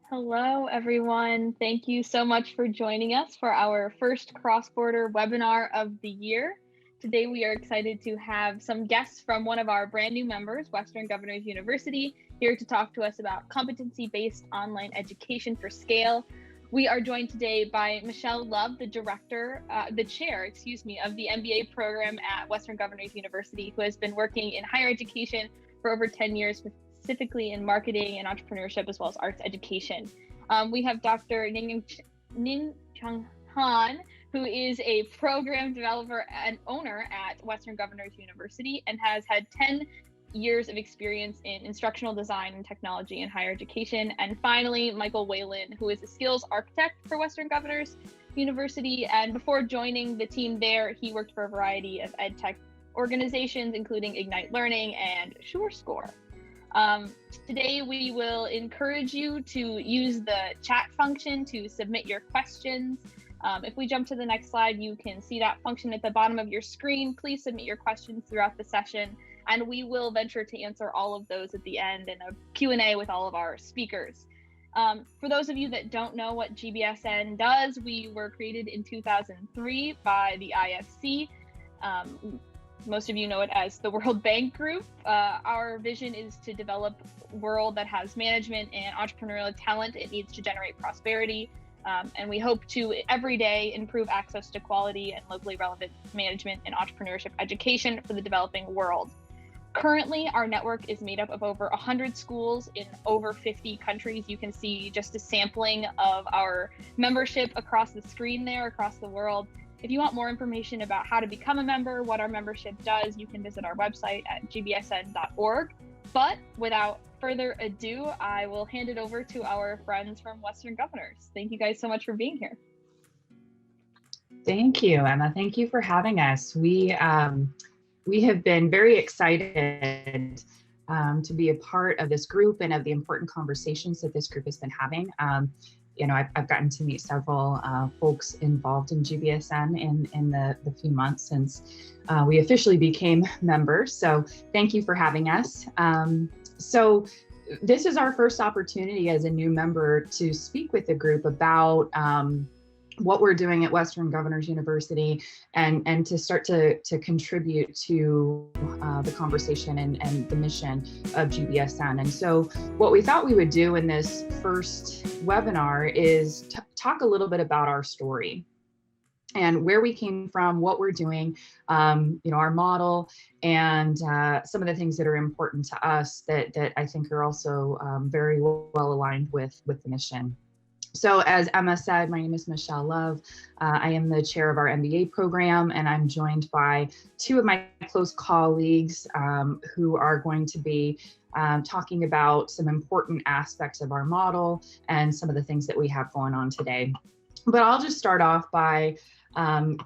Hello, everyone. Thank you so much for joining us for our first cross-border webinar of the year. Today, we are excited to have some guests from one of our brand new members, Western Governors University, here to talk to us about competency-based online education for scale. We are joined today by Michelle Love, the chair, of the MBA program at Western Governors University, who has been working in higher education for over 10 years, specifically in marketing and entrepreneurship, as well as arts education. We have Dr. Nin Chung Han, who is a program developer and owner at Western Governors University and has had 10 years of experience in instructional design and technology in higher education. And finally, Michael Whalen, who is a skills architect for Western Governors University. And before joining the team there, he worked for a variety of ed tech organizations, including Ignite Learning and SureScore. Today, we will encourage you to use the chat function to submit your questions. If we jump to the next slide, you can see that function at the bottom of your screen. Please submit your questions throughout the session, and we will venture to answer all of those at the end in a Q&A with all of our speakers. For those of you that don't know what GBSN does, we were created in 2003 by the IFC. Most of you know it as the World Bank Group. Our vision is to develop a world that has management and entrepreneurial talent it needs to generate prosperity. And we hope to every day improve access to quality and locally relevant management and entrepreneurship education for the developing world. Currently, our network is made up of over 100 schools in over 50 countries. You can see just a sampling of our membership across the screen there, across the world. If you want more information about how to become a member, what our membership does, you can visit our website at gbsn.org. But without further ado, I will hand it over to our friends from Western Governors. Thank you guys so much for being here. Thank you, Emma. Thank you for having us. We have been very excited to be a part of this group and of the important conversations that this group has been having. I've gotten to meet several folks involved in GBSN in the few months since we officially became members. So thank you for having us. So this is our first opportunity as a new member to speak with the group about what we're doing at Western Governors University and to start to contribute to the conversation and the mission of GBSN. And so what we thought we would do in this first webinar is talk a little bit about our story and where we came from, what we're doing, our model, and some of the things that are important to us that I think are also very well aligned with the mission. So as Emma said, my name is Michelle Love. I am the chair of our MBA program, and I'm joined by two of my close colleagues who are going to be talking about some important aspects of our model and some of the things that we have going on today. But I'll just start off by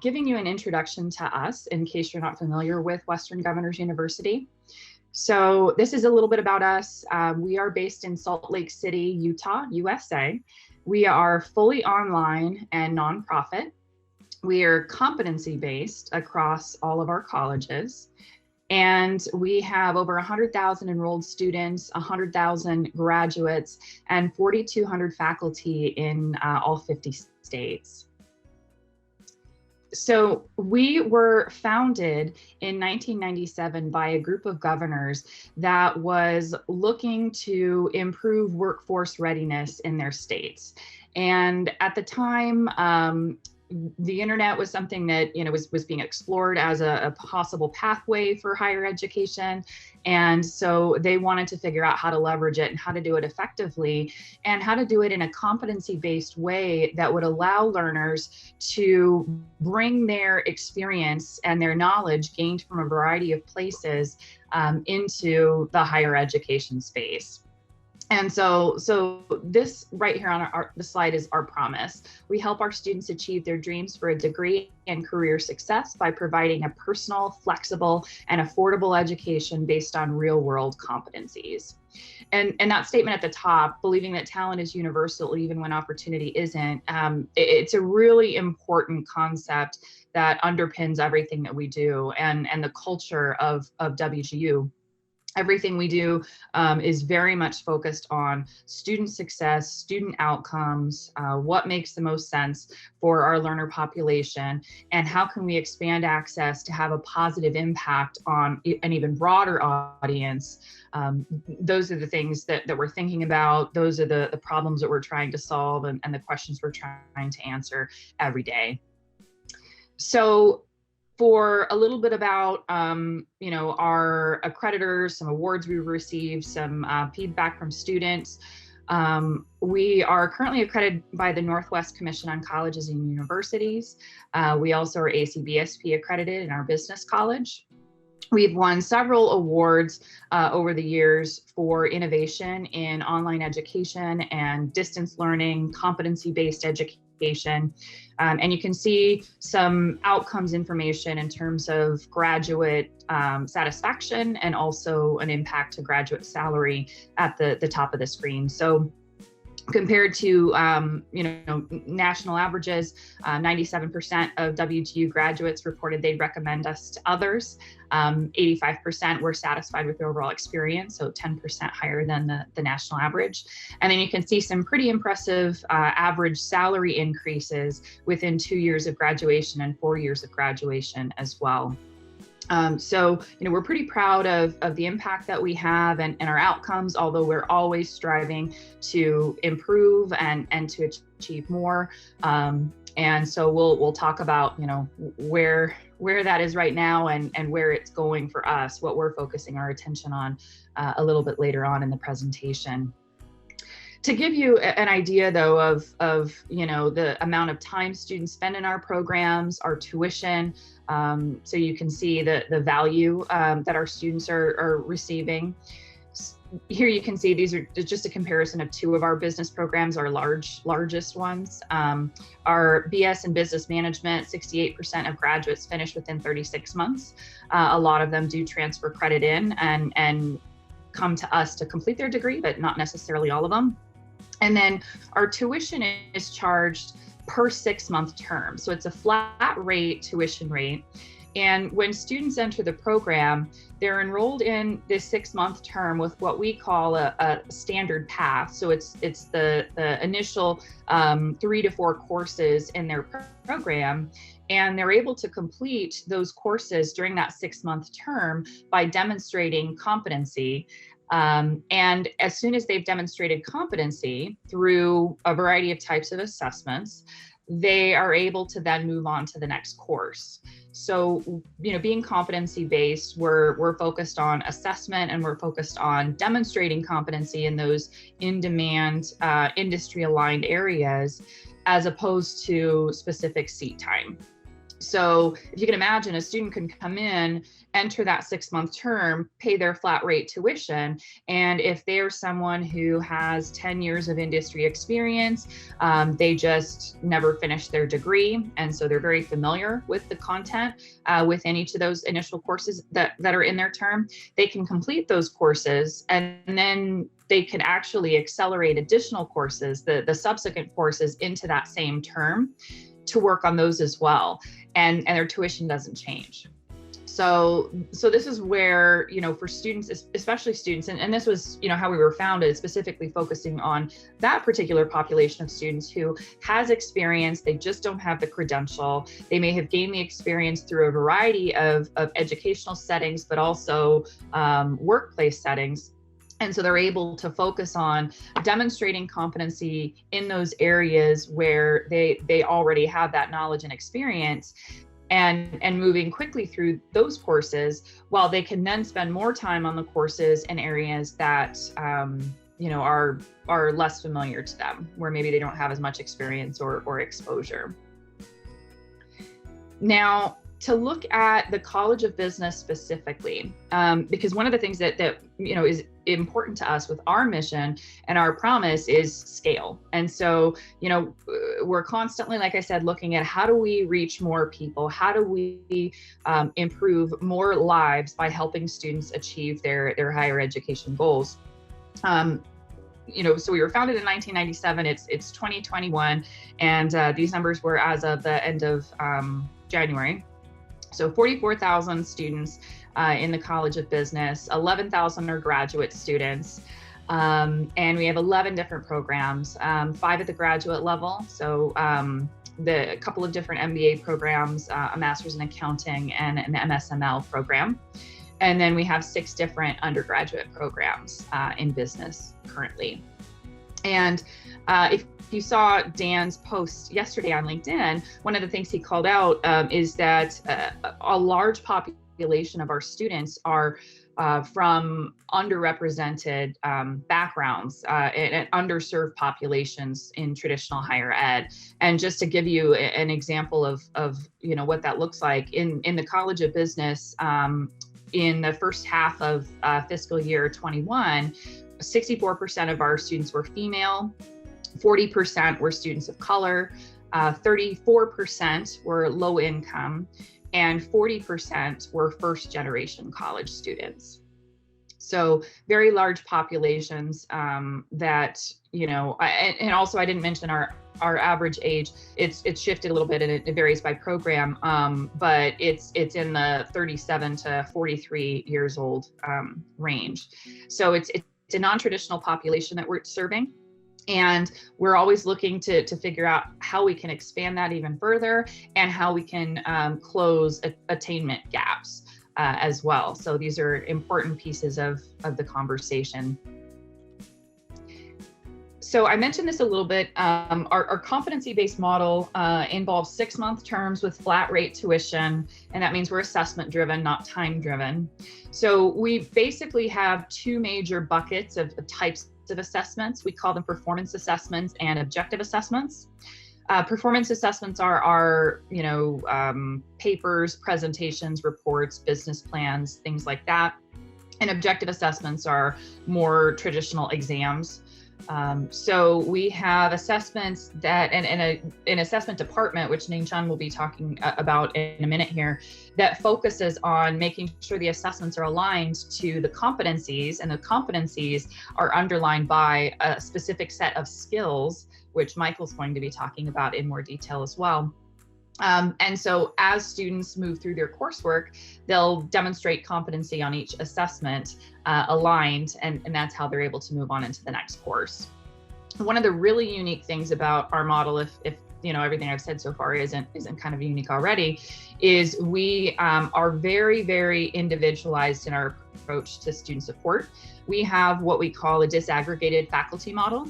giving you an introduction to us in case you're not familiar with Western Governors University. So this is a little bit about us. We are based in Salt Lake City, Utah, USA. We are fully online and nonprofit. We are competency-based across all of our colleges. And we have over 100,000 enrolled students, 100,000 graduates, and 4,200 faculty in all 50 states. So we were founded in 1997 by a group of governors that was looking to improve workforce readiness in their states. And at the time, the internet was something that was being explored as a possible pathway for higher education. And so they wanted to figure out how to leverage it and how to do it effectively and how to do it in a competency-based way that would allow learners to bring their experience and their knowledge gained from a variety of places into the higher education space. And so this right here on the slide is our promise. We help our students achieve their dreams for a degree and career success by providing a personal, flexible, and affordable education based on real-world competencies. And that statement at the top, believing that talent is universal even when opportunity isn't, it's a really important concept that underpins everything that we do and the culture of WGU. Everything we do is very much focused on student success, student outcomes, what makes the most sense for our learner population, and how can we expand access to have a positive impact on an even broader audience. Those are the things that we're thinking about. Those are the problems that we're trying to solve, and the questions we're trying to answer every day. So for a little bit about, our accreditors, some awards we've received, some feedback from students. We are currently accredited by the Northwest Commission on Colleges and Universities. We also are ACBSP accredited in our business college. We've won several awards over the years for innovation in online education and distance learning, competency-based education. And you can see some outcomes information in terms of graduate satisfaction and also an impact to graduate salary at the top of the screen. So compared to national averages, 97% of WGU graduates reported they'd recommend us to others. 85% were satisfied with their overall experience, so 10% higher than the national average. And then you can see some pretty impressive average salary increases within 2 years of graduation and 4 years of graduation as well. So, we're pretty proud of the impact that we have and our outcomes, although we're always striving to improve and to achieve more. And so we'll talk about, where that is right now and where it's going for us, what we're focusing our attention on a little bit later on in the presentation. To give you an idea, though, of the amount of time students spend in our programs, our tuition, so you can see the value that our students are receiving. Here you can see these are just a comparison of two of our business programs, our largest ones. Our BS in Business Management, 68% of graduates finish within 36 months. A lot of them do transfer credit in and come to us to complete their degree, but not necessarily all of them. And then our tuition is charged per 6-month term. So it's a flat rate tuition rate. And when students enter the program, they're enrolled in this 6-month term with what we call a standard path. So it's the initial 3 to 4 courses in their program. And they're able to complete those courses during that 6-month term by demonstrating competency. And as soon as they've demonstrated competency through a variety of types of assessments, they are able to then move on to the next course. So, being competency-based, we're focused on assessment and we're focused on demonstrating competency in those in-demand, industry-aligned areas, as opposed to specific seat time. So if you can imagine, a student can come in, enter that 6-month term, pay their flat rate tuition. And if they're someone who has 10 years of industry experience, they just never finished their degree. And so they're very familiar with the content within each of those initial courses that are in their term. They can complete those courses and then they can actually accelerate additional courses, the subsequent courses into that same term, to work on those as well, and their tuition doesn't change. So this is where, for students, especially students, and this was, how we were founded, specifically focusing on that particular population of students who has experience, they just don't have the credential. They may have gained the experience through a variety of educational settings, but also workplace settings. And so they're able to focus on demonstrating competency in those areas where they already have that knowledge and experience, and moving quickly through those courses, while they can then spend more time on the courses in areas that are less familiar to them, where maybe they don't have as much experience or exposure. Now, to look at the College of Business specifically, because one of the things that is important to us with our mission and our promise is scale. And so, we're constantly, like I said, looking at how do we reach more people? How do we improve more lives by helping students achieve their higher education goals? So we were founded in 1997. It's 2021, and these numbers were as of the end of January. So 44,000 students in the College of Business. 11,000 are graduate students. And we have 11 different programs, 5 at the graduate level. So a couple of different MBA programs, a master's in accounting and an MSML program. And then we have 6 different undergraduate programs in business currently. And if you saw Dan's post yesterday on LinkedIn, one of the things he called out is that a large population of our students are from underrepresented backgrounds and underserved populations in traditional higher ed. And just to give you an example of what that looks like in the College of Business, in the first half of fiscal year 21, 64% of our students were female, 40% were students of color, 34% were low income, and 40% were first generation college students. So very large populations that, and also I didn't mention our average age. It's shifted a little bit and it varies by program, but it's in the 37 to 43 years old range. So it's a non-traditional population that we're serving. And we're always looking to figure out how we can expand that even further and how we can close attainment gaps as well. So these are important pieces of the conversation. So I mentioned this a little bit. Our competency-based model involves 6-month terms with flat rate tuition, and that means we're assessment driven, not time driven. So we basically have 2 major buckets of types of assessments. We call them performance assessments and objective assessments. Performance assessments are our, papers, presentations, reports, business plans, things like that. And objective assessments are more traditional exams. So we have assessments that, and an assessment department, which Ning Chun will be talking about in a minute here, that focuses on making sure the assessments are aligned to the competencies, and the competencies are underlined by a specific set of skills, which Michael's going to be talking about in more detail as well. And so as students move through their coursework, they'll demonstrate competency on each assessment aligned, and that's how they're able to move on into the next course. One of the really unique things about our model, if everything I've said so far isn't kind of unique already, is we are very, very individualized in our approach to student support. We have what we call a disaggregated faculty model.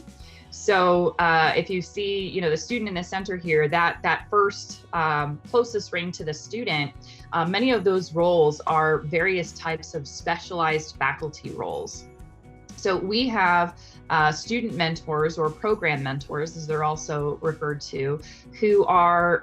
So if you see, the student in the center here, that first closest ring to the student, many of those roles are various types of specialized faculty roles. So we have student mentors, or program mentors, as they're also referred to, who are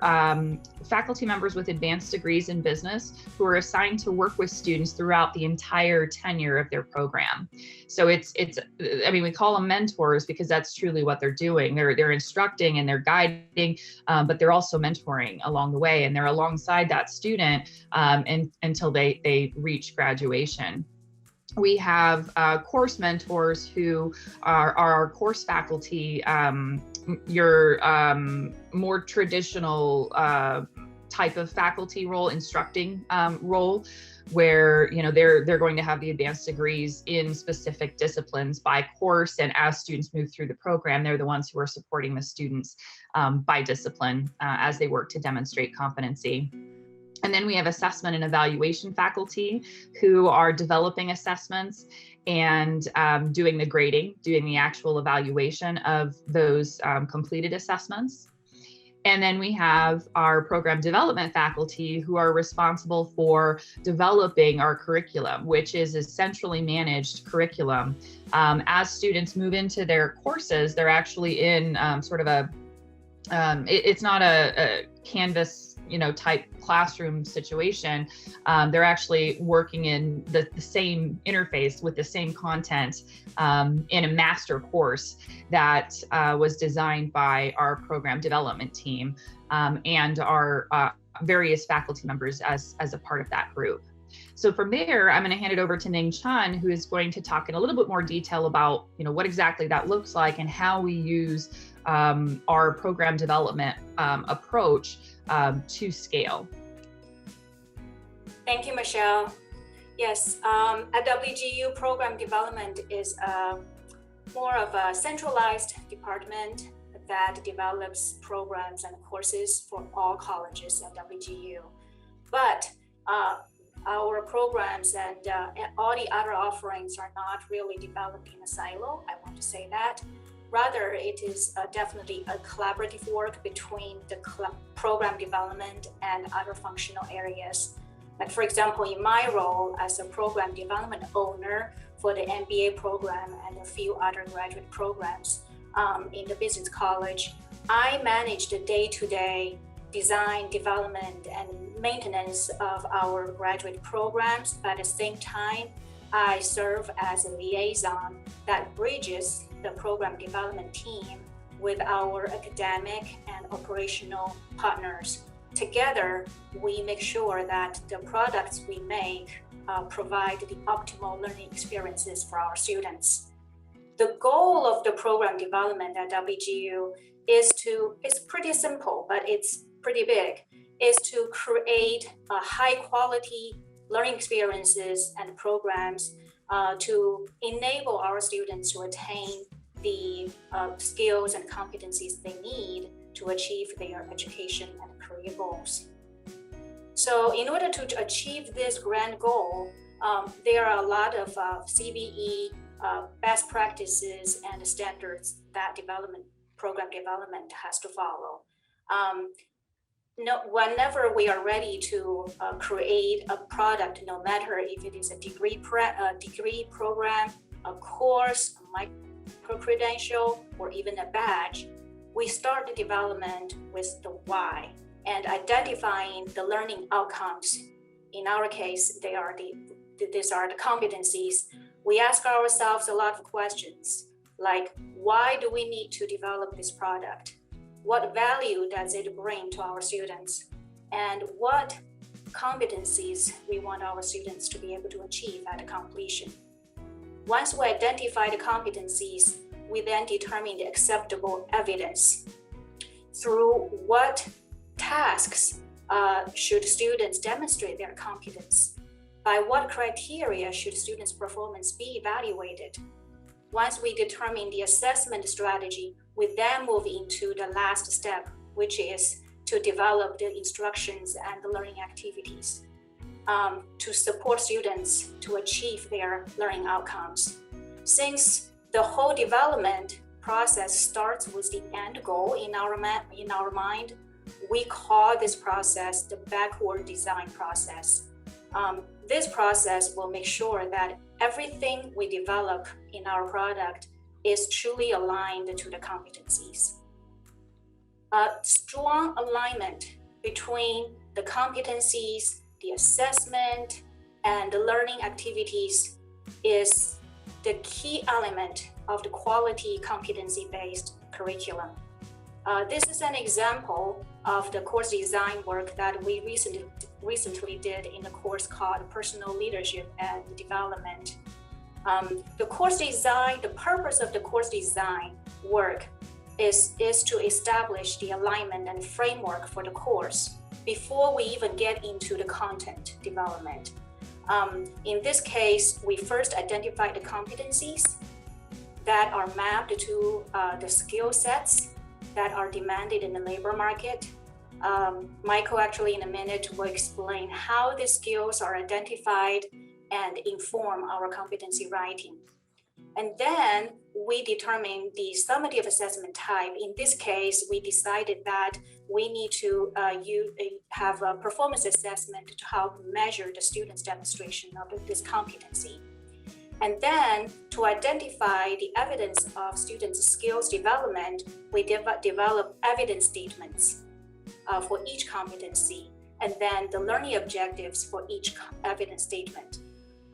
faculty members with advanced degrees in business who are assigned to work with students throughout the entire tenure of their program. So we call them mentors because that's truly what they're doing. They're instructing and they're guiding, but they're also mentoring along the way, and they're alongside that student until they reach graduation. We have course mentors who are our course faculty, your more traditional type of faculty role, instructing role, where they're going to have the advanced degrees in specific disciplines by course, and as students move through the program, they're the ones who are supporting the students by discipline as they work to demonstrate competency. And then we have assessment and evaluation faculty who are developing assessments and doing the grading, doing the actual evaluation of those completed assessments. And then we have our program development faculty who are responsible for developing our curriculum, which is a centrally managed curriculum. As students move into their courses, they're actually in sort of a, it's not a Canvas type classroom situation. They're actually working in the same interface with the same content in a master course that was designed by our program development team and our various faculty members as a part of that group. So from there, I'm going to hand it over to Ning Chun, who is going to talk in a little bit more detail about what exactly that looks like and how we use our program development approach to scale. Thank you, Michelle. Yes, at WGU, program development is more of a centralized department that develops programs and courses for all colleges at WGU. But our programs and all the other offerings are not really developed in a silo, I want to say that. Rather, it is definitely a collaborative work between the program development and other functional areas. Like, for example, in my role as a program development owner for the MBA program and a few other graduate programs in the business college, I manage the day-to-day design, development, and maintenance of our graduate programs. At the same time, I serve as a liaison that bridges the program development team with our academic and operational partners. Together, we make sure that the products we make provide the optimal learning experiences for our students. The goal of the program development at WGU it's pretty simple, but it's pretty big, is to create high quality learning experiences and programs to enable our students to attain the skills and competencies they need to achieve their education and career goals. So in order to achieve this grand goal, there are a lot of CBE best practices and standards that program development has to follow. Whenever we are ready to create a product, no matter if it is a degree program, a course, a micro-credential, or even a badge, we start the development with the why and identifying the learning outcomes. In our case, these are the competencies. We ask ourselves a lot of questions, like, why do we need to develop this product? What value does it bring to our students? And what competencies we want our students to be able to achieve at completion? Once we identify the competencies, we then determine the acceptable evidence. Through what tasks should students demonstrate their competence? By what criteria should students' performance be evaluated? Once we determine the assessment strategy, we then move into the last step, which is to develop the instructions and the learning activities to support students to achieve their learning outcomes. Since the whole development process starts with the end goal in our mind, we call this process the backward design process. This process will make sure that everything we develop in our product is truly aligned to the competencies. A strong alignment between the competencies, the assessment, and the learning activities is the key element of the quality competency-based curriculum. This is an example of the course design work that we recently did in a course called Personal Leadership and Development. The purpose of the course design work is to establish the alignment and framework for the course before we even get into the content development. In this case, we first identify the competencies that are mapped to the skill sets that are demanded in the labor market. Michael actually in a minute will explain how the skills are identified and inform our competency writing. And then we determine the summative assessment type. In this case, we decided that we need to have a performance assessment to help measure the student's demonstration of this competency. And then to identify the evidence of students' skills development, we develop evidence statements for each competency, and then the learning objectives for each evidence statement.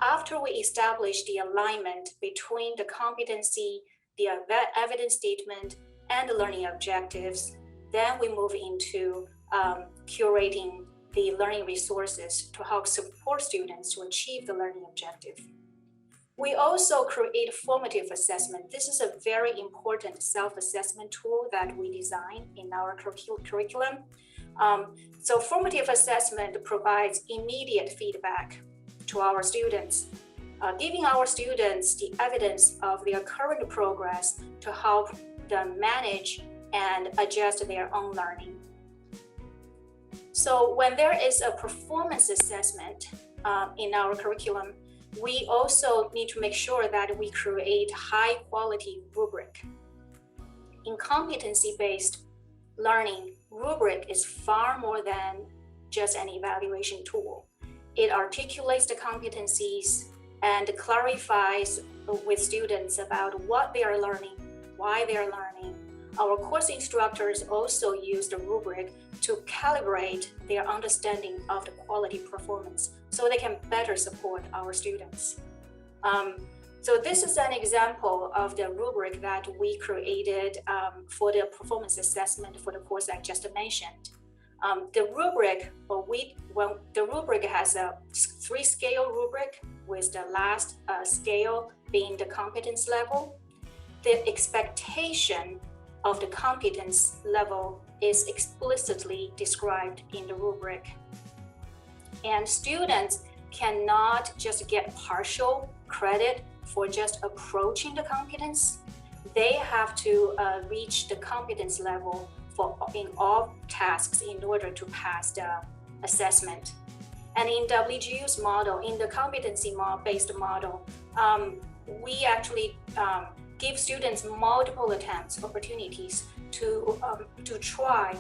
After we establish the alignment between the competency, the evidence statement, and the learning objectives, then we move into curating the learning resources to help support students to achieve the learning objective. We also create formative assessment. This is a very important self-assessment tool that we design in our curriculum. So formative assessment provides immediate feedback to our students, giving our students the evidence of their current progress to help them manage and adjust their own learning. So when there is a performance assessment in our curriculum, we also need to make sure that we create high quality rubric. In competency-based learning, rubric is far more than just an evaluation tool. It articulates the competencies and clarifies with students about what they are learning, why they are learning. Our course instructors also use the rubric to calibrate their understanding of the quality performance so they can better support our students. So this is an example of the rubric that we created for the performance assessment for the course I just mentioned. The rubric has a 3-scale rubric, with the last scale being the competence level. The expectation of the competence level is explicitly described in the rubric. And students cannot just get partial credit for just approaching the competence. They have to reach the competence level in all tasks in order to pass the assessment. And in WGU's model, in the competency-based model, we actually give students multiple attempts, opportunities to try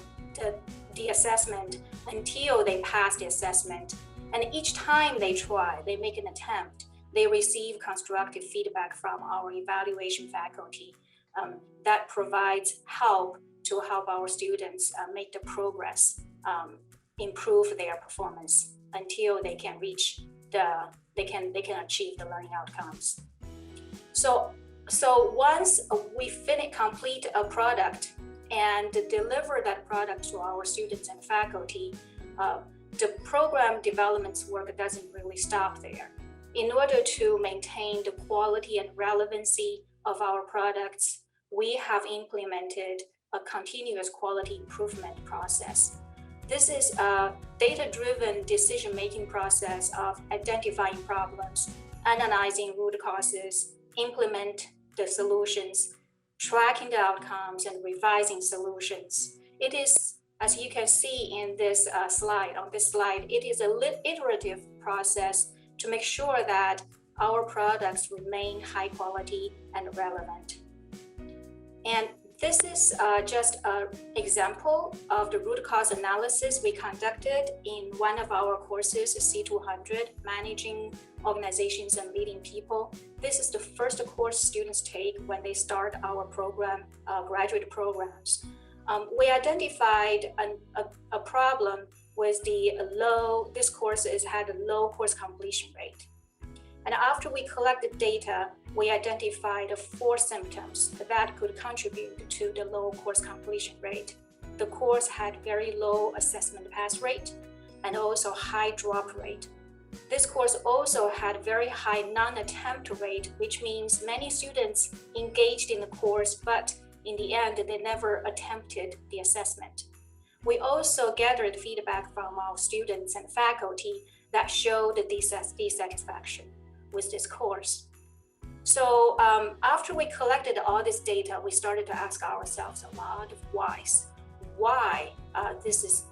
the assessment until they pass the assessment. And each time they try, they make an attempt, they receive constructive feedback from our evaluation faculty that provides help to help our students make the progress, improve their performance until they can reach they can achieve the learning outcomes. So once we complete a product and deliver that product to our students and faculty, the program development work doesn't really stop there. In order to maintain the quality and relevancy of our products, we have implemented a continuous quality improvement process. This is a data-driven decision-making process of identifying problems, analyzing root causes, implement the solutions, tracking the outcomes, and revising solutions. It is, as you can see in this slide, it is an iterative process to make sure that our products remain high quality and relevant. And this is just an example of the root cause analysis we conducted in one of our courses, C200, Managing Organizations and Leading People. This is the first course students take when they start our program, graduate programs. We identified a problem with this course had a low course completion rate. And after we collected data, we identified 4 symptoms that could contribute to the low course completion rate. The course had very low assessment pass rate and also high drop rate. This course also had very high non-attempt rate, which means many students engaged in the course, but in the end, they never attempted the assessment. We also gathered feedback from our students and faculty that showed dissatisfaction with this course. So after we collected all this data, we started to ask ourselves a lot of whys. Why this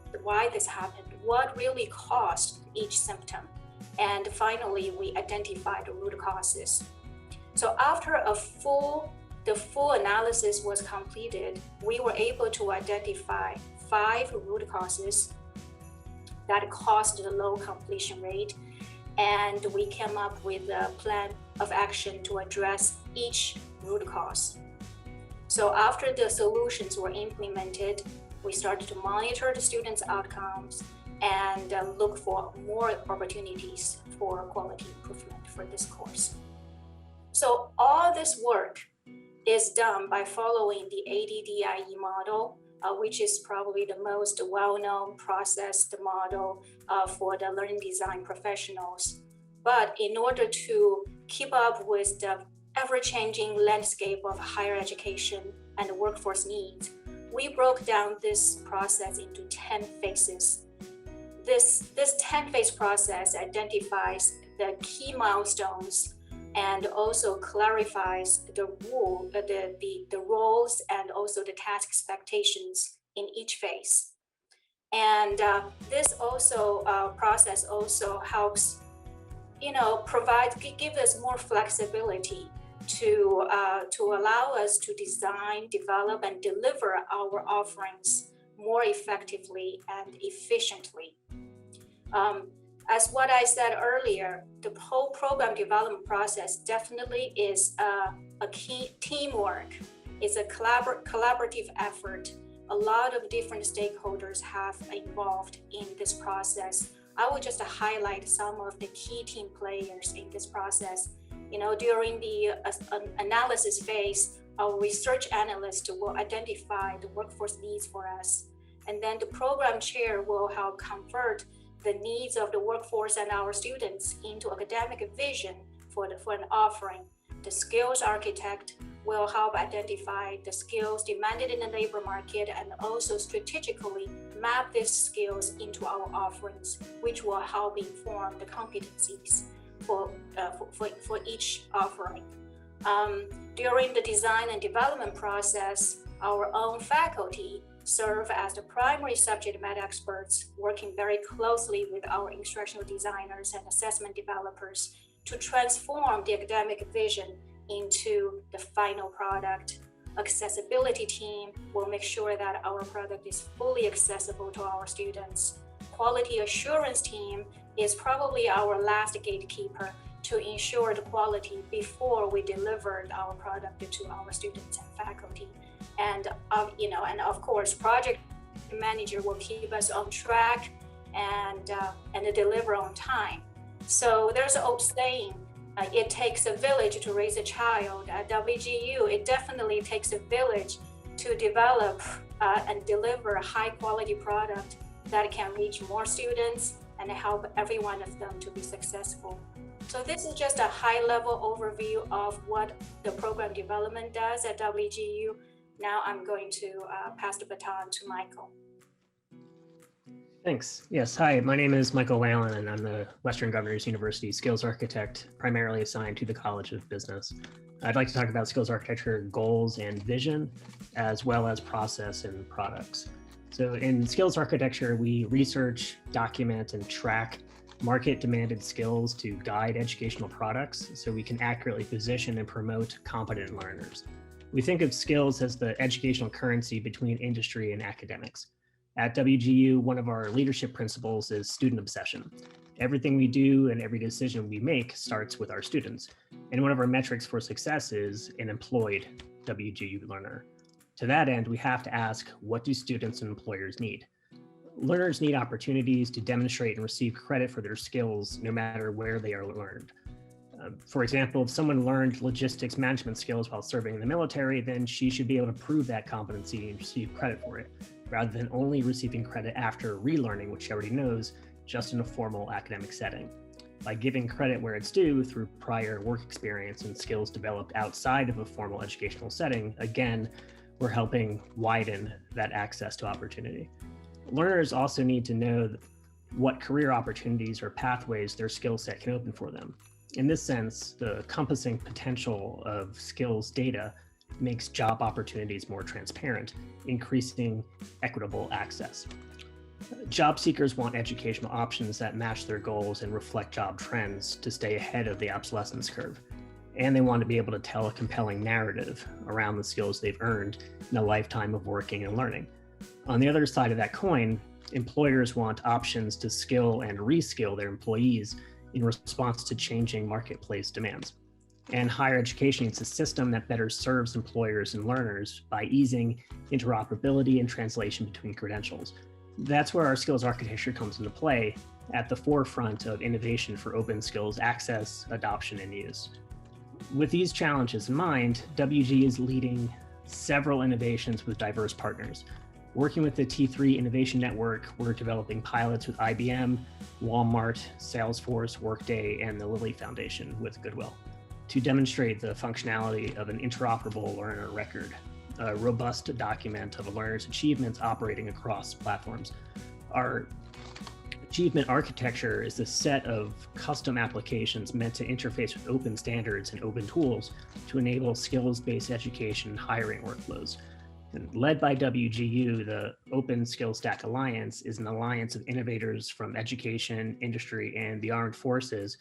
happened? What really caused each symptom? And finally, we identified the root causes. So after the full analysis was completed, we were able to identify 5 root causes that caused the low completion rate. And we came up with a plan of action to address each root cause. So after the solutions were implemented, we started to monitor the students' outcomes and look for more opportunities for quality improvement for this course. So all this work is done by following the ADDIE model, which is probably the most well-known processed model for the learning design professionals. But in order to keep up with the ever-changing landscape of higher education and workforce needs, we broke down this process into 10 phases. This 10-phase process identifies the key milestones and also clarifies the roles and also the task expectations in each phase. And this also process also helps, give us more flexibility to allow us to design, develop, and deliver our offerings more effectively and efficiently. As what I said earlier, the whole program development process definitely is a key teamwork. It's a collaborative effort. A lot of different stakeholders have involved in this process. I will just highlight some of the key team players in this process. During the analysis phase, our research analyst will identify the workforce needs for us. And then the program chair will help convert the needs of the workforce and our students into academic vision for an offering. The skills architect will help identify the skills demanded in the labor market and also strategically map these skills into our offerings, which will help inform the competencies for each offering. During the design and development process, our own faculty serve as the primary subject matter experts, working very closely with our instructional designers and assessment developers to transform the academic vision into the final product. Accessibility team will make sure that our product is fully accessible to our students. Quality assurance team is probably our last gatekeeper to ensure the quality before we deliver our product to our students and faculty. And of course, project manager will keep us on track and deliver on time. So there's an old saying, it takes a village to raise a child. At WGU, it definitely takes a village to develop and deliver a high quality product that can reach more students and help every one of them to be successful. So this is just a high level overview of what the program development does at WGU. Now I'm going to pass the baton to Michael. Thanks. Yes, hi, my name is Michael Whalen, and I'm the Western Governors University Skills Architect, primarily assigned to the College of Business. I'd like to talk about skills architecture goals and vision, as well as process and products. So in skills architecture, we research, document, and track market-demanded skills to guide educational products so we can accurately position and promote competent learners. We think of skills as the educational currency between industry and academics. At WGU, one of our leadership principles is student obsession. Everything we do and every decision we make starts with our students. And one of our metrics for success is an employed WGU learner. To that end, we have to ask, what do students and employers need? Learners need opportunities to demonstrate and receive credit for their skills, no matter where they are learned. For example, if someone learned logistics management skills while serving in the military, then she should be able to prove that competency and receive credit for it, rather than only receiving credit after relearning, which she already knows, just in a formal academic setting. By giving credit where it's due through prior work experience and skills developed outside of a formal educational setting, again, we're helping widen that access to opportunity. Learners also need to know what career opportunities or pathways their skill set can open for them. In this sense, the encompassing potential of skills data makes job opportunities more transparent, increasing equitable access. Job seekers want educational options that match their goals and reflect job trends to stay ahead of the obsolescence curve. And they want to be able to tell a compelling narrative around the skills they've earned in a lifetime of working and learning. On the other side of that coin, employers want options to skill and reskill their employees in response to changing marketplace demands. And higher education needs a system that better serves employers and learners by easing interoperability and translation between credentials. That's where our skills architecture comes into play, at the forefront of innovation for open skills access, adoption, and use. With these challenges in mind, WG is leading several innovations with diverse partners. Working with the T3 Innovation Network, we're developing pilots with IBM, Walmart, Salesforce, Workday, and the Lilly Foundation with Goodwill to demonstrate the functionality of an interoperable learner record, a robust document of a learner's achievements operating across platforms. Our Achievement architecture is a set of custom applications meant to interface with open standards and open tools to enable skills-based education and hiring workflows. And led by WGU, the Open Skills Stack Alliance is an alliance of innovators from education, industry, and the armed forces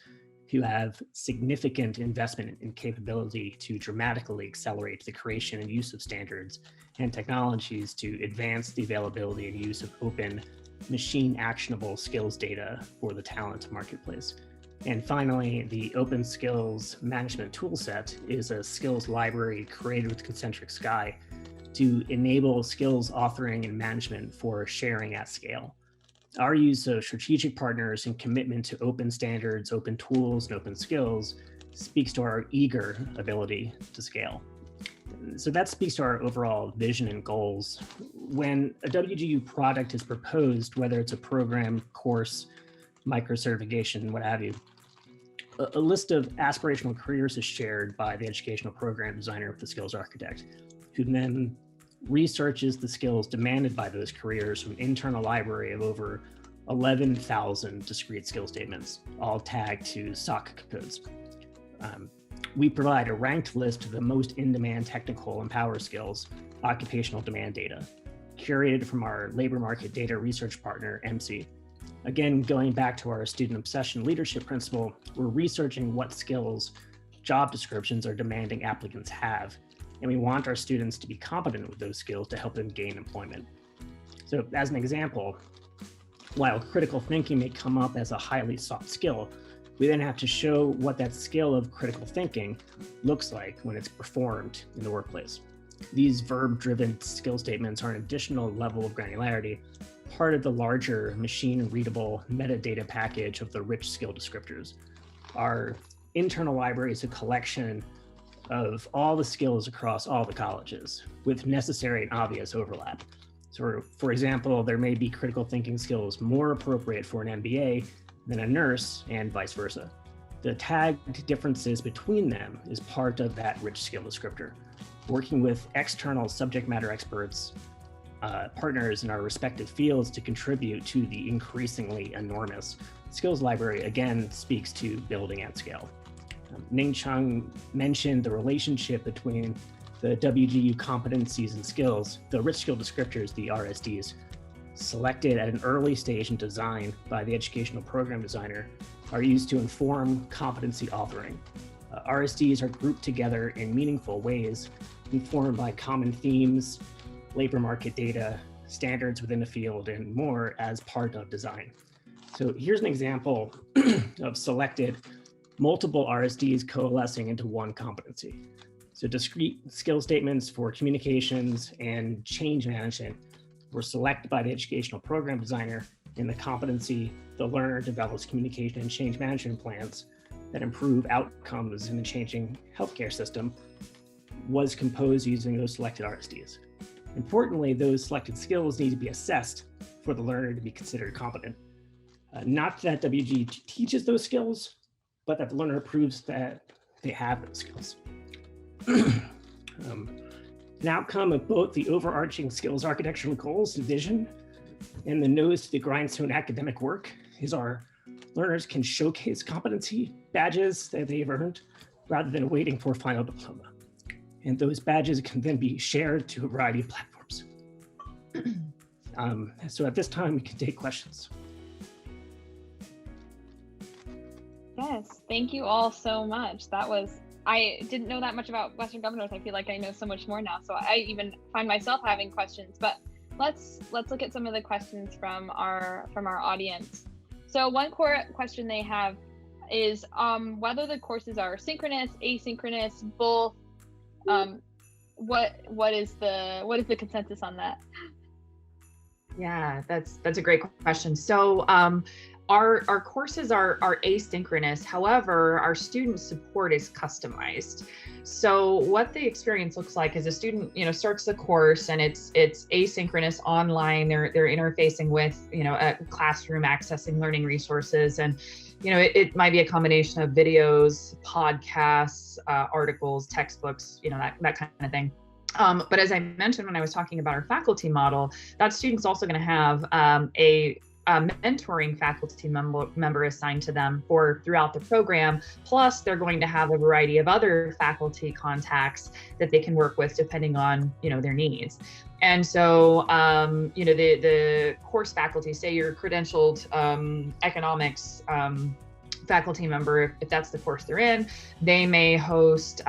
who have significant investment in capability to dramatically accelerate the creation and use of standards and technologies to advance the availability and use of open, machine actionable skills data for the talent marketplace. And finally, the Open Skills Management Toolset is a skills library created with Concentric Sky to enable skills authoring and management for sharing at scale. Our use of strategic partners and commitment to open standards, open tools, and open skills speaks to our eager ability to scale. So that speaks to our overall vision and goals. When a WGU product is proposed, whether it's a program, course, micro-certification, what have you, a list of aspirational careers is shared by the educational program designer with the skills architect, who then researches the skills demanded by those careers from an internal library of over 11,000 discrete skill statements, all tagged to SOC codes. We provide a ranked list of the most in-demand technical and power skills, occupational demand data, curated from our labor market data research partner, MC. Again, going back to our student obsession leadership principle, we're researching what skills job descriptions are demanding applicants have, and we want our students to be competent with those skills to help them gain employment. So as an example, while critical thinking may come up as a highly sought skill, we then have to show what that skill of critical thinking looks like when it's performed in the workplace. These verb-driven skill statements are an additional level of granularity, part of the larger machine-readable metadata package of the rich skill descriptors. Our internal library is a collection of all the skills across all the colleges with necessary and obvious overlap. So for example, there may be critical thinking skills more appropriate for an MBA than a nurse and vice versa. The tagged differences between them is part of that rich skill descriptor. Working with external subject matter experts, partners in our respective fields to contribute to the increasingly enormous skills library again speaks to building at scale. Ning Chung mentioned the relationship between the WGU competencies and skills, the rich skill descriptors, the RSDs, selected at an early stage in design by the educational program designer, are used to inform competency authoring. RSDs are grouped together in meaningful ways, informed by common themes, labor market data, standards within the field, and more as part of design. So here's an example of selected multiple RSDs coalescing into one competency. So discrete skill statements for communications and change management were selected by the educational program designer in the competency. The learner develops communication and change management plans that improve outcomes in the changing healthcare system was composed using those selected RSDs. Importantly, those selected skills need to be assessed for the learner to be considered competent. Not that WG teaches those skills, but that the learner proves that they have those skills. An outcome of both the overarching skills architectural goals and vision and the nose to the grindstone academic work is our learners can showcase competency badges that they've earned rather than waiting for a final diploma. And those badges can then be shared to a variety of platforms. So at this time, we can take questions. Yes, thank you all so much. I didn't know that much about Western Governors. I feel like I know so much more now. So I even find myself having questions, but let's look at some of the questions from our audience. So one core question they have is whether the courses are synchronous, asynchronous, both. What is the consensus on that? Yeah, that's a great question. So our courses are asynchronous. However, our student support is customized. So what the experience looks like is a student, starts the course and it's asynchronous online. They're interfacing with, a classroom, accessing learning resources, and it might be a combination of videos, podcasts, articles, textbooks, that kind of thing. But as I mentioned when I was talking about our faculty model, that student's also going to have a mentoring faculty member assigned to them for throughout the program. Plus, they're going to have a variety of other faculty contacts that they can work with depending on, their needs. And so, the course faculty, say you're credentialed economics faculty member, if that's the course they're in, they may host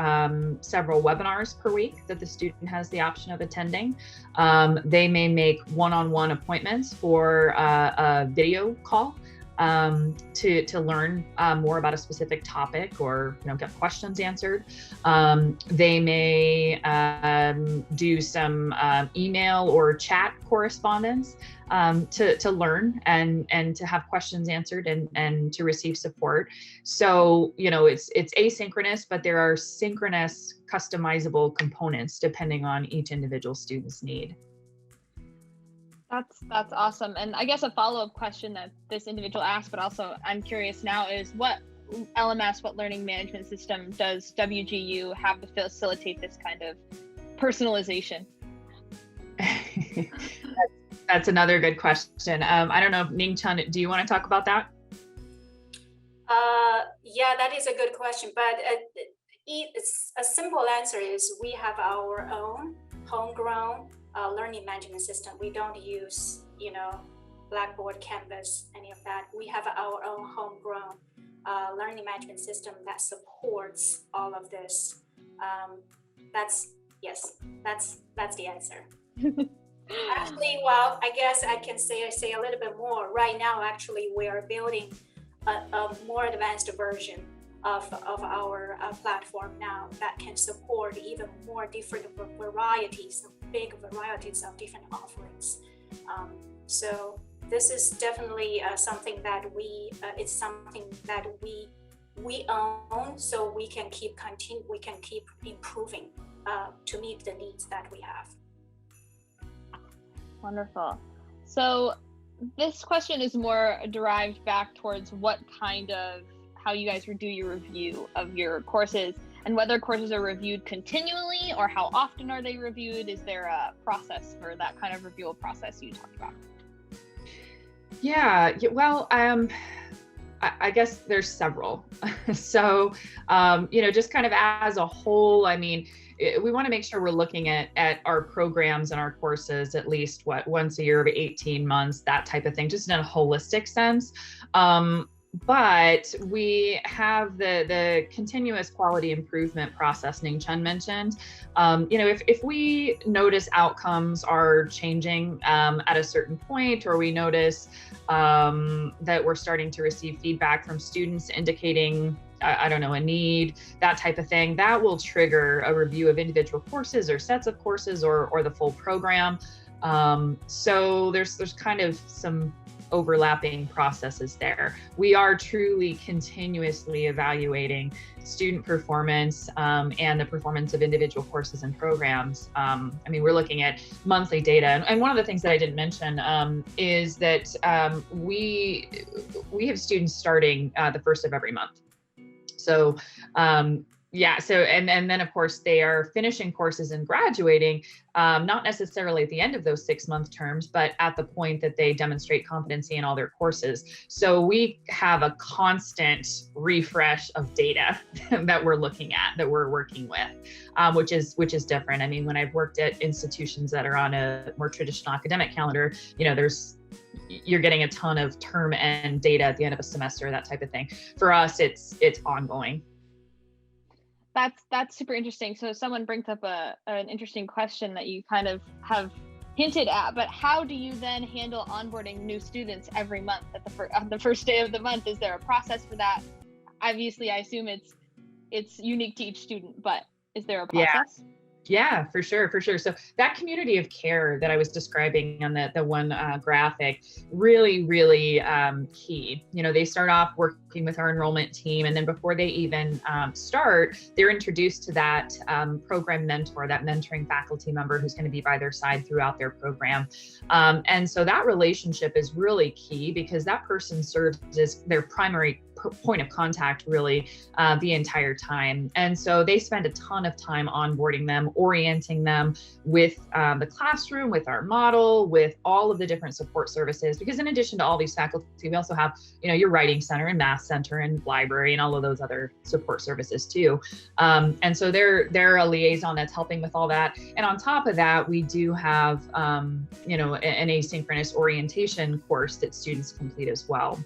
several webinars per week that the student has the option of attending. They may make one-on-one appointments for a video call to learn more about a specific topic or get questions answered. They may do some email or chat correspondence to learn and to have questions answered and to receive support. So it's asynchronous, but there are synchronous customizable components depending on each individual student's need. That's awesome. And I guess a follow-up question that this individual asked, but also I'm curious now, is what LMS, what learning management system does WGU have to facilitate this kind of personalization? That's another good question. I don't know, Ning-Chun, do you want to talk about that? Yeah, that is a good question, but it's a simple answer is we have our own homegrown learning management system. We don't use, Blackboard, Canvas, any of that. We have our own homegrown learning management system that supports all of this. That's the answer. Actually, well, I guess I can say a little bit more. Right now, actually, we are building a more advanced version of our platform now that can support even more different varieties, big varieties of different offerings. So this is definitely something that we own, so we can keep improving to meet the needs that we have. Wonderful. So this question is more derived back towards how you guys do your review of your courses and whether courses are reviewed continually or how often are they reviewed. Is there a process for that kind of review process you talked about? Yeah, well, I guess there's several. So, just kind of as a whole, we want to make sure we're looking at our programs and our courses at least once a year, every 18 months, that type of thing, just in a holistic sense. But we have the continuous quality improvement process Ning-Chun mentioned. If we notice outcomes are changing at a certain point, or we notice that we're starting to receive feedback from students indicating, a need, that type of thing, that will trigger a review of individual courses or sets of courses or the full program. So there's kind of some overlapping processes there. We are truly continuously evaluating student performance and the performance of individual courses and programs. We're looking at monthly data. And one of the things that I didn't mention is that we have students starting the first of every month. So and then of course they are finishing courses and graduating, not necessarily at the end of those 6-month terms, but at the point that they demonstrate competency in all their courses. So we have a constant refresh of data that we're looking at, that we're working with, which is different. When I've worked at institutions that are on a more traditional academic calendar, you're getting a ton of term end data at the end of a semester, that type of thing. For us, it's ongoing. That's super interesting. So someone brings up an interesting question that you kind of have hinted at, but how do you then handle onboarding new students every month on the first day of the month? Is there a process for that? Obviously, I assume it's unique to each student, but is there a process? Yeah, for sure. So that community of care that I was describing on the one graphic, really, really key. They start off working with our enrollment team, and then before they even start, they're introduced to that program mentor, that mentoring faculty member who's going to be by their side throughout their program. And so that relationship is really key because that person serves as their primary point of contact really the entire time. And so they spend a ton of time onboarding them, orienting them with the classroom, with our model, with all of the different support services. Because in addition to all these faculty, we also have, your writing center and math center and library and all of those other support services too. And so they're a liaison that's helping with all that. And on top of that, we do have, an asynchronous orientation course that students complete as well.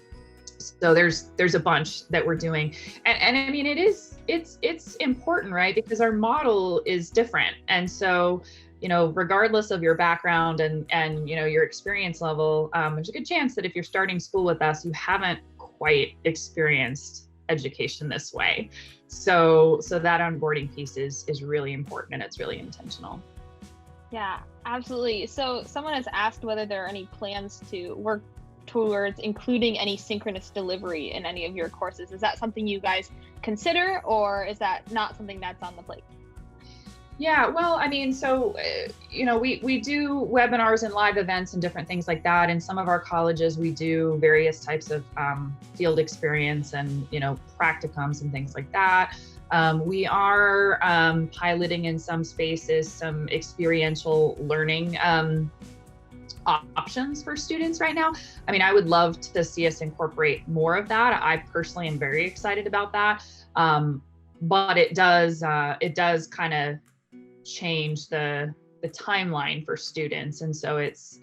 So there's a bunch that we're doing. And I mean, it's important, right? Because our model is different. And so, regardless of your background and your experience level, there's a good chance that if you're starting school with us, you haven't quite experienced education this way. So that onboarding piece is really important, and it's really intentional. Yeah, absolutely. So someone has asked whether there are any plans to work towards including any synchronous delivery in any of your courses. Is that something you guys consider, or is that not something that's on the plate? Yeah, well, I mean, so, we do webinars and live events and different things like that. In some of our colleges, we do various types of field experience and, practicums and things like that. We are piloting in some spaces some experiential learning options for students right now. I mean, I would love to see us incorporate more of that. I personally am very excited about that. But it does kind of change the timeline for students. And so it's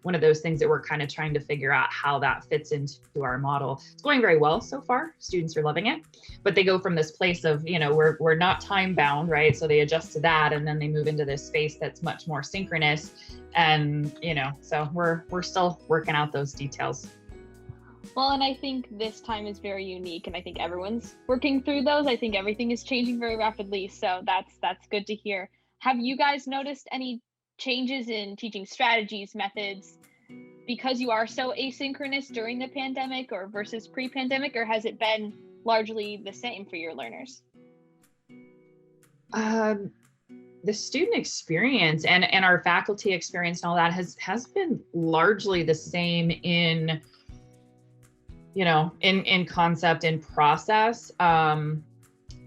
one of those things that we're kind of trying to figure out how that fits into our model. It's going very well so far. Students are loving it, but they go from this place of, we're not time bound, right? So they adjust to that, and then they move into this space that's much more synchronous. And, so we're still working out those details. Well, and I think this time is very unique, and I think everyone's working through those. I think everything is changing very rapidly, so that's good to hear. Have you guys noticed any changes in teaching strategies, methods, because you are so asynchronous during the pandemic or versus pre-pandemic, or has it been largely the same for your learners? The student experience and our faculty experience and all that has been largely the same in concept and process.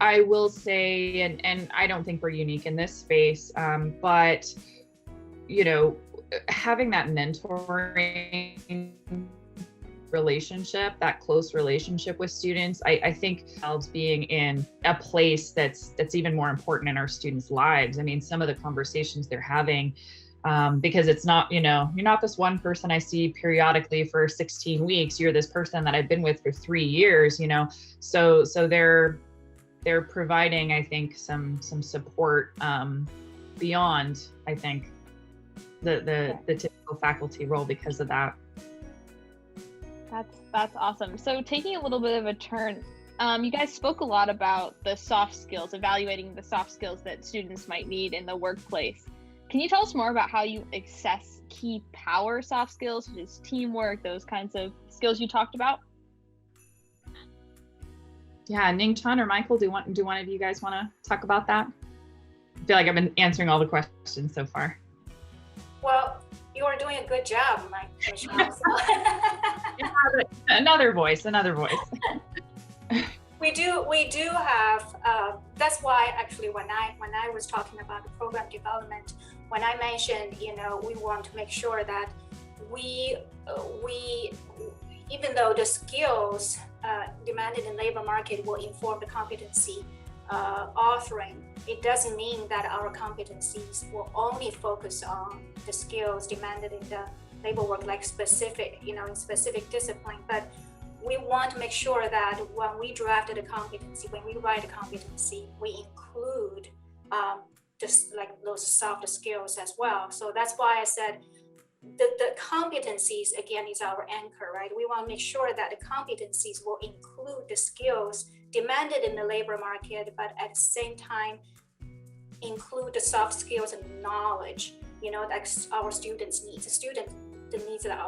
I will say, and I don't think we're unique in this space, but, having that mentoring relationship, that close relationship with students, I think helps being in a place that's even more important in our students' lives. I mean, some of the conversations they're having, because it's not, you're not this one person I see periodically for 16 weeks. You're this person that I've been with for 3 years, so they're providing, I think, some support beyond, I think, the typical faculty role because of that. That's awesome. So taking a little bit of a turn, you guys spoke a lot about the soft skills, evaluating the soft skills that students might need in the workplace. Can you tell us more about how you assess key power soft skills, such as teamwork, those kinds of skills you talked about? Yeah, Ning-Chun or Michael, do one of you guys want to talk about that? I feel like I've been answering all the questions so far. Well, you are doing a good job, Michelle. Another voice. We do have. That's why actually when I was talking about the program development, when I mentioned we want to make sure that we even though the skills demanded in labor market will inform the competency offering, it doesn't mean that our competencies will only focus on the skills demanded in the labor work, like specific, in specific discipline. But we want to make sure that when we drafted a competency, when we write a competency, we include just like those soft skills as well. So that's why I said the competencies, again, is our anchor, right? We want to make sure that the competencies will include the skills demanded in the labor market, but at the same time, include the soft skills and knowledge, that our students need, the needs that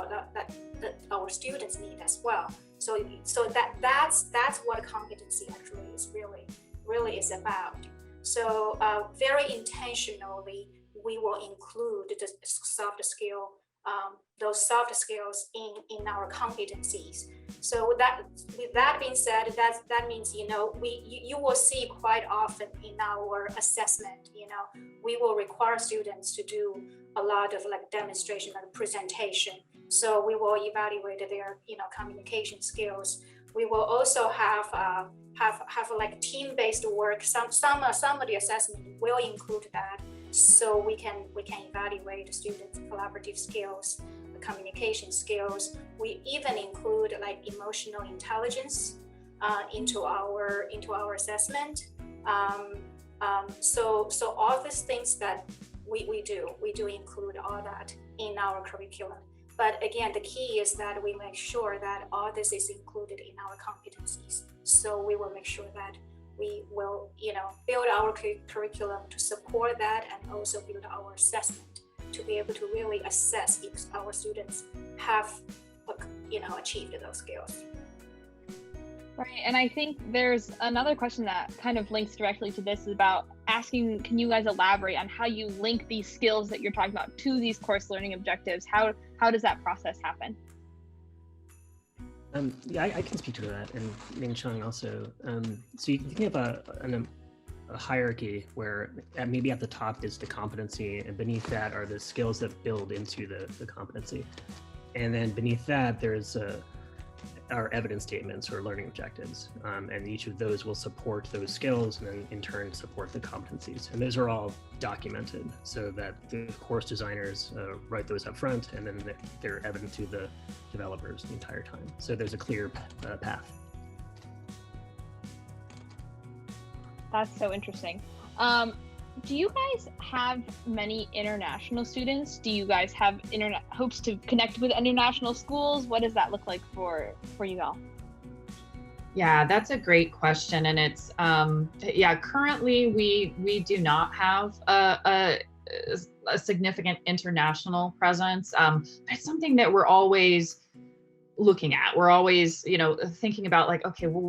our students need as well. So that's what competency actually is really is about. So very intentionally, we will include the soft skill, those soft skills in our competencies. So with that being said, that means, you will see quite often in our assessment, we will require students to do a lot of like demonstration and presentation. So we will evaluate their, communication skills. We will also have like team-based work. Some of the assessment will include that, so we can evaluate students' collaborative skills, communication skills. We even include like emotional intelligence into our assessment. So all these things that we do include all that in our curriculum. But again, the key is that we make sure that all this is included in our competencies. So we will make sure that we will, build our curriculum to support that, and also build our assessment to be able to really assess if our students have, achieved those skills. Right, and I think there's another question that kind of links directly to this, is about asking, can you guys elaborate on how you link these skills that you're talking about to these course learning objectives? How does that process happen? Yeah, I can speak to that, and Ming Chung also. So you can have a hierarchy where maybe at the top is the competency, and beneath that are the skills that build into the competency. And then beneath that, there's our evidence statements or learning objectives. And each of those will support those skills, and then in turn support the competencies. And those are all documented so that the course designers write those up front, and then they're evident to the developers the entire time. So there's a clear path. That's so interesting. Do you guys have many international students? Do you guys have hopes to connect with international schools? What does that look like for you all? Yeah, that's a great question. And it's, currently we do not have a significant international presence. But it's something that we're always looking at. We're always, thinking about like, okay, well,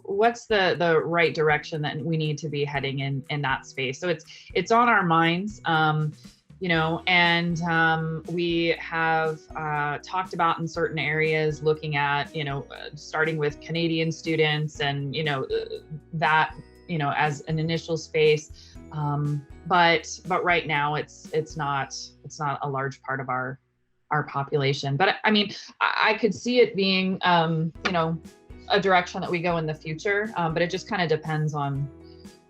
what's the right direction that we need to be heading in that space. So it's on our minds, and we have talked about in certain areas, looking at, starting with Canadian students and, that, as an initial space. But right now it's not a large part of our population. But I mean, I could see it being, a direction that we go in the future. But it just kind of depends on,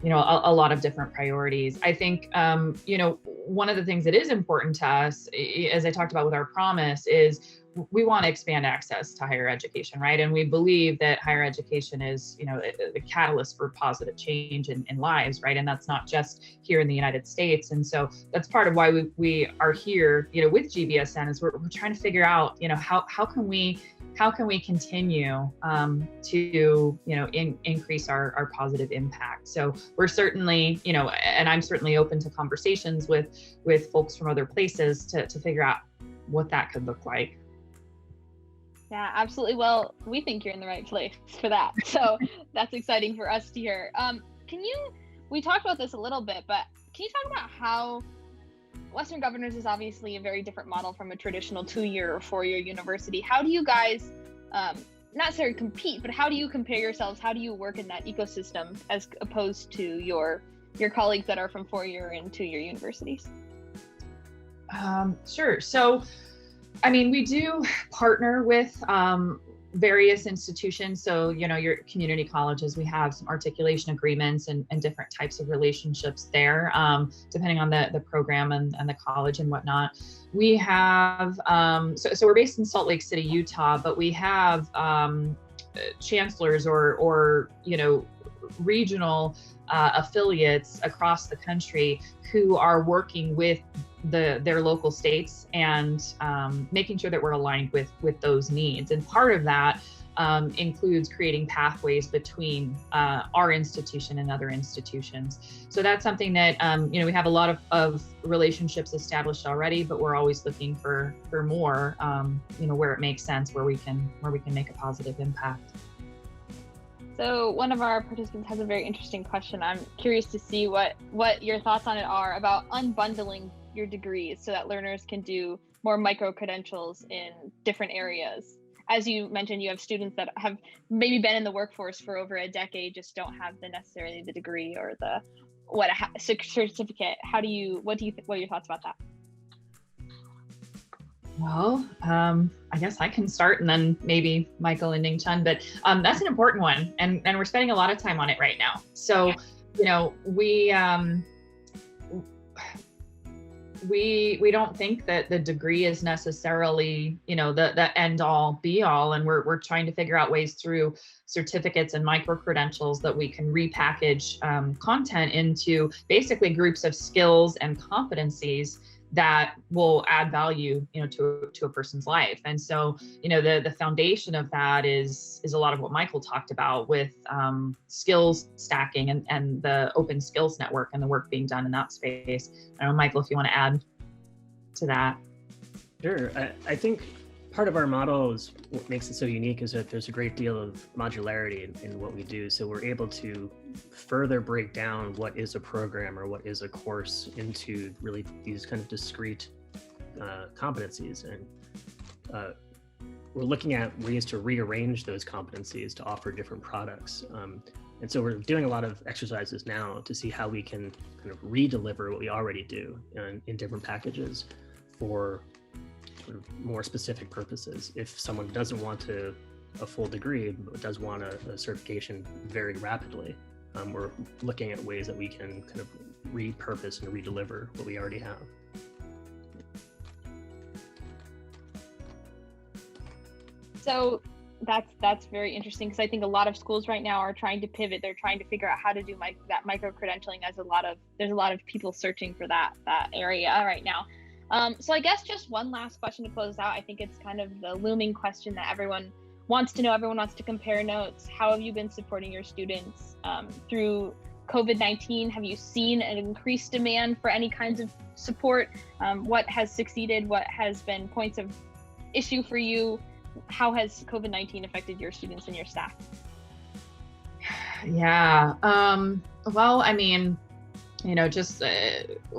a lot of different priorities. I think, one of the things that is important to us, as I talked about with our promise, is we want to expand access to higher education, right? And we believe that higher education is, the catalyst for positive change in lives, right? And that's not just here in the United States. And so that's part of why we are here, with GBSN, is we're trying to figure out, how can we continue to, increase our positive impact. So we're certainly, and I'm certainly open to conversations with folks from other places to figure out what that could look like. Yeah, absolutely. Well, we think you're in the right place for that. So that's exciting for us to hear. We talked about this a little bit, but can you talk about how Western Governors is obviously a very different model from a traditional 2-year or 4-year university. How do you guys, not necessarily compete, but how do you compare yourselves? How do you work in that ecosystem as opposed to your colleagues that are from 4-year and 2-year universities? Sure. So, I mean, we do partner with various institutions. So, your community colleges, we have some articulation agreements and different types of relationships there, depending on the program and the college and whatnot. We have, so we're based in Salt Lake City, Utah, but we have chancellors or regional affiliates across the country who are working with their local states and making sure that we're aligned with those needs. And part of that includes creating pathways between our institution and other institutions. So that's something that we have a lot of relationships established already, but we're always looking for more where it makes sense, where we can make a positive impact. So one of our participants has a very interesting question. I'm curious to see what your thoughts on it are about unbundling your degrees so that learners can do more micro credentials in different areas. as you mentioned, you have students that have maybe been in the workforce for over a decade, just don't have necessarily the degree or the certificate. What are your thoughts about that? Well, I guess I can start, and then maybe Michael and Ning Chun, but that's an important one, and we're spending a lot of time on it right now. So, we don't think that the degree is necessarily, the end all be all, and we're trying to figure out ways through certificates and micro credentials that we can repackage content into basically groups of skills and competencies that will add value, to a person's life. And so, the foundation of that is a lot of what Michael talked about with skills stacking and the open skills network and the work being done in that space. I don't know, Michael, if you want to add to that. Sure. I think part of our model is what makes it so unique is that there's a great deal of modularity in what we do. So we're able to further break down what is a program or what is a course into really these kind of discrete competencies. And we're looking at ways to rearrange those competencies to offer different products. And so we're doing a lot of exercises now to see how we can kind of re-deliver what we already do in different packages for sort of more specific purposes. If someone doesn't want a full degree, but does want a certification very rapidly, we're looking at ways that we can kind of repurpose and redeliver what we already have. So that's very interesting, because I think a lot of schools right now are trying to pivot. They're trying to figure out how to do that micro credentialing, as there's a lot of people searching for that area right now. So I guess just one last question to close out. I think it's kind of the looming question that everyone wants to know. Everyone wants to compare notes. How have you been supporting your students through COVID-19? Have you seen an increased demand for any kinds of support? What has succeeded? What has been points of issue for you? How has COVID-19 affected your students and your staff? Yeah. Well, I mean, just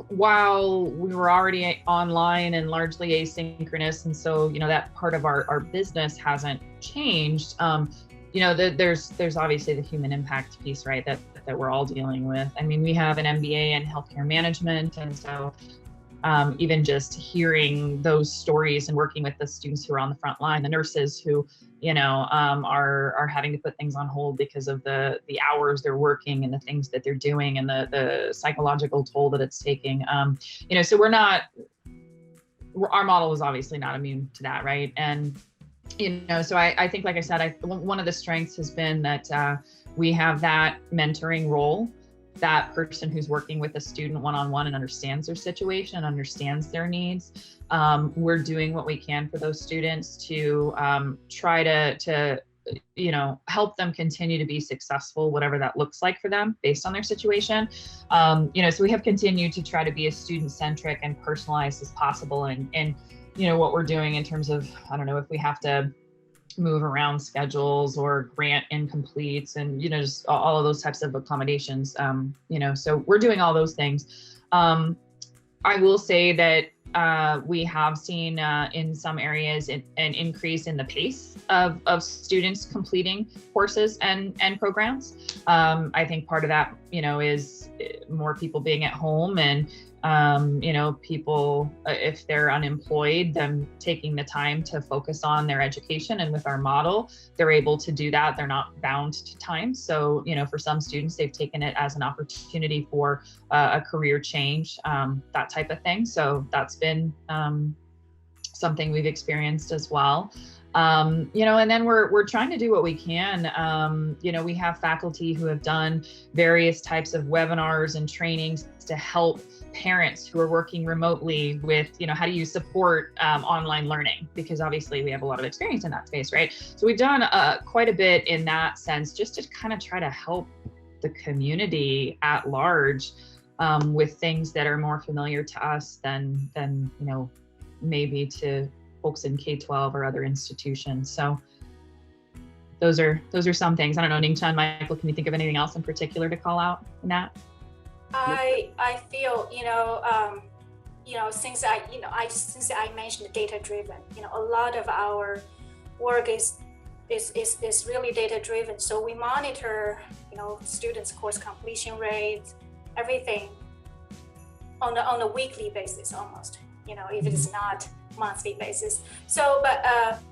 while we were already online and largely asynchronous, and so that part of our business hasn't changed. There's obviously the human impact piece, right? That we're all dealing with. I mean, we have an MBA in healthcare management, and so even just hearing those stories and working with the students who are on the front line, the nurses who are having to put things on hold because of the hours they're working and the things that they're doing and the psychological toll that it's taking. So our model is obviously not immune to that, right? And so I think, like I said, one of the strengths has been that we have that mentoring role, that person who's working with a student one-on-one and understands their situation, understands their needs. We're doing what we can for those students to try to help them continue to be successful, whatever that looks like for them based on their situation. So we have continued to try to be as student-centric and personalized as possible. And what we're doing in terms of, I don't know, if we have to move around schedules or grant incompletes and, just all of those types of accommodations, so we're doing all those things. I will say that we have seen in some areas an increase in the pace of students completing courses and programs. I think part of that, is more people being at home and people, if they're unemployed, them taking the time to focus on their education. And with our model, they're able to do that. They're not bound to time. So, for some students, they've taken it as an opportunity for a career change, that type of thing. So that's been something we've experienced as well. And then we're trying to do what we can. We have faculty who have done various types of webinars and trainings to help parents who are working remotely with, how do you support online learning? Because obviously we have a lot of experience in that space, right? So we've done quite a bit in that sense, just to kind of try to help the community at large with things that are more familiar to us than maybe to folks in K-12 or other institutions. So those are some things. I don't know, Ning Chun, Michael, can you think of anything else in particular to call out in that? I feel, since I mentioned data driven, a lot of our work is really data driven. So we monitor, students' course completion rates, everything on a weekly basis almost, if it is not monthly basis. So, but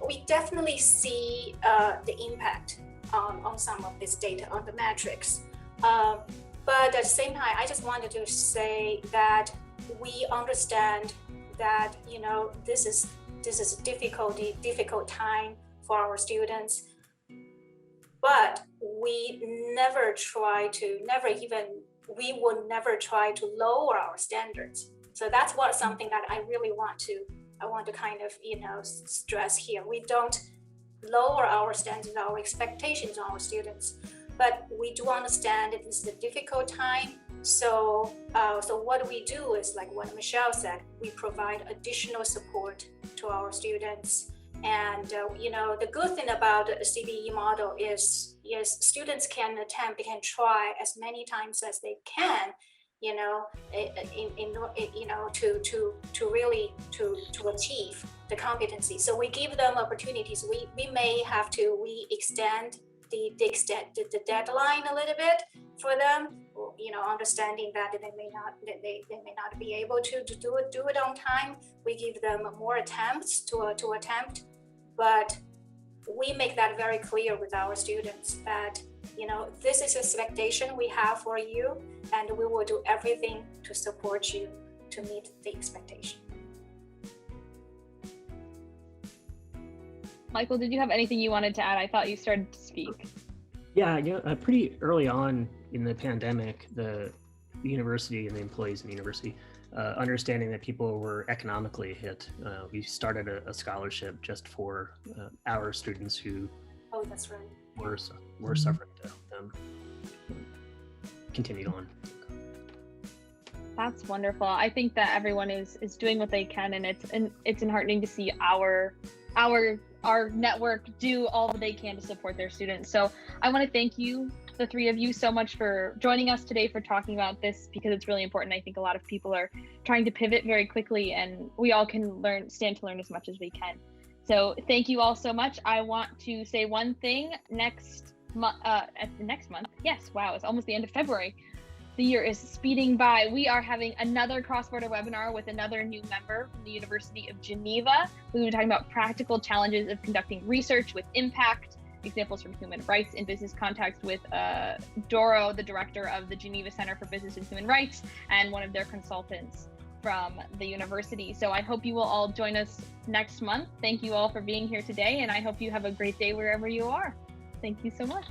we definitely see the impact on some of this data, on the metrics. But at the same time, I just wanted to say that we understand that, this is a difficult time for our students, but we would never try to lower our standards. So that's something that I really want to kind of, stress here. We don't lower our standards, our expectations on our students, but we do understand it is a difficult time. So what we do is, like what Michelle said, we provide additional support to our students. And the good thing about the CBE model is, yes, students can try as many times as they can, to really achieve the competency. So we give them opportunities. We may have to extend the deadline a little bit for them, understanding that they may not be able to do it on time. We give them more attempts to attempt, but we make that very clear with our students that this is expectation we have for you, and we will do everything to support you to meet the expectation. Michael, did you have anything you wanted to add? I thought you started to speak. Yeah, pretty early on in the pandemic, the university and the employees in the university, understanding that people were economically hit, we started a scholarship just for our students who that's right. were suffering to help them continue on. That's wonderful. I think that everyone is doing what they can, and it's enheartening to see our network do all that they can to support their students. So I want to thank you, the three of you, so much for joining us today, for talking about this, because it's really important. I think a lot of people are trying to pivot very quickly, and we all can stand to learn as much as we can. So thank you all so much. I want to say one thing. Next month, yes, wow, it's almost the end of February. The year is speeding by. We are having another cross-border webinar with another new member from the University of Geneva. We'll be talking about practical challenges of conducting research with impact, examples from human rights in business context, with Doro, the director of the Geneva Center for Business and Human Rights, and one of their consultants from the university. So I hope you will all join us next month. Thank you all for being here today, and I hope you have a great day wherever you are. Thank you so much.